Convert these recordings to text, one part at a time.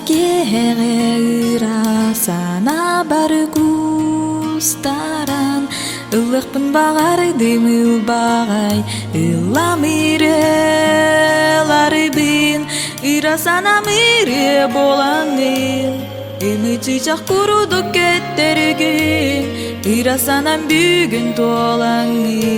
kere sana bargustaran ылықпын бағар деміл бағай Иламирелары бин Ирасана мире болаңы Емі чичақ құруды кеттерген Ирасанан бүгін толаңы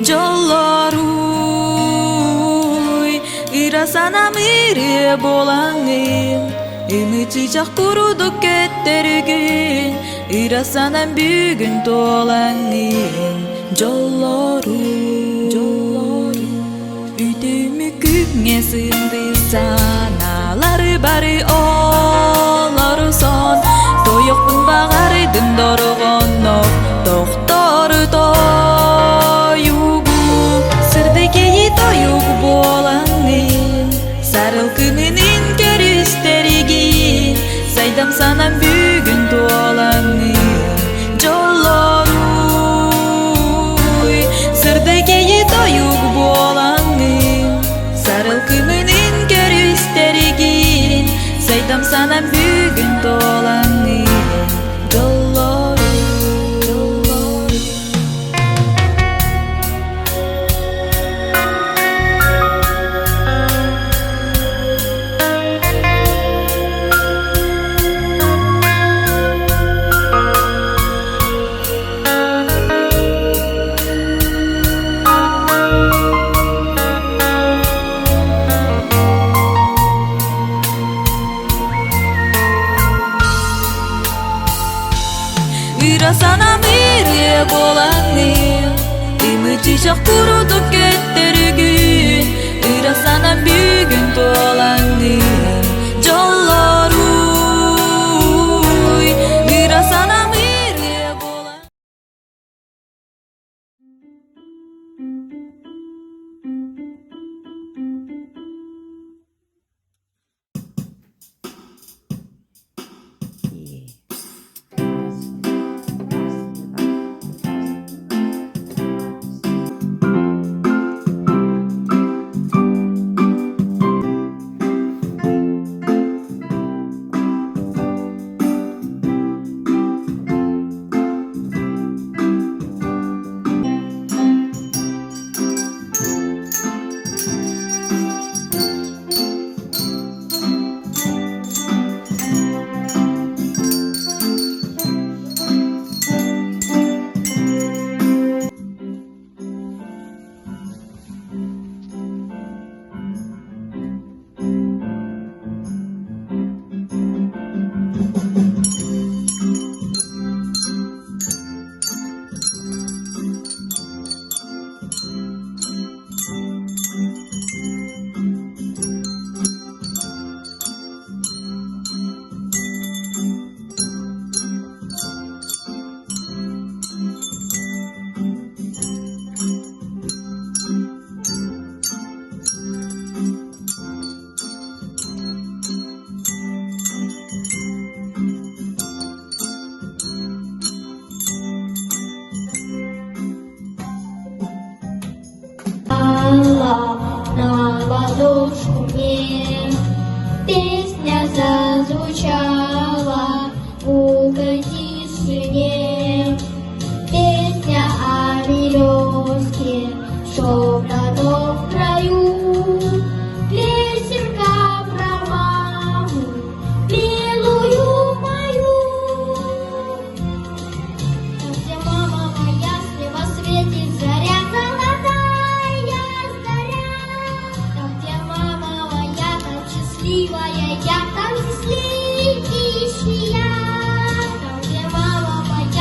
Жолларуй Ирасана мире болаңы Емі чичақ құруды кеттерген Ирасанан бүгін толаңын жоллору Үйдемі күңе сынды саналары бары олары сон Тойықпын бағары дындорғоно тоқтары тойугу Сырдекеyi тойугу болаңын Сарыл күмінің көрістерігін Сайдам санан бүгін толаңын жоллоруй Сырдекеyi тойугу болаңын Сарыл күмінің көрістерігін Сайдам санан бүгін толаңын Ирасана мире болаңын Имі чичақ құруды кеттерген Ирасанан бүгін толаңын жоллоруй Ирасана мире болаңын На ладошку мне песня зазвучала в гулкой тишине. Песня о березке, что в родном краю. Песенка про маму, милую мою. Где мама моя, слева светит заря золотая заря. Там, где мама моя, там счастливая я, там счастливейшая. Там, где мама моя,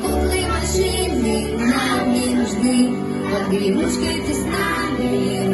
Куклы машины нам не нужны, вот игрушки ты с нами.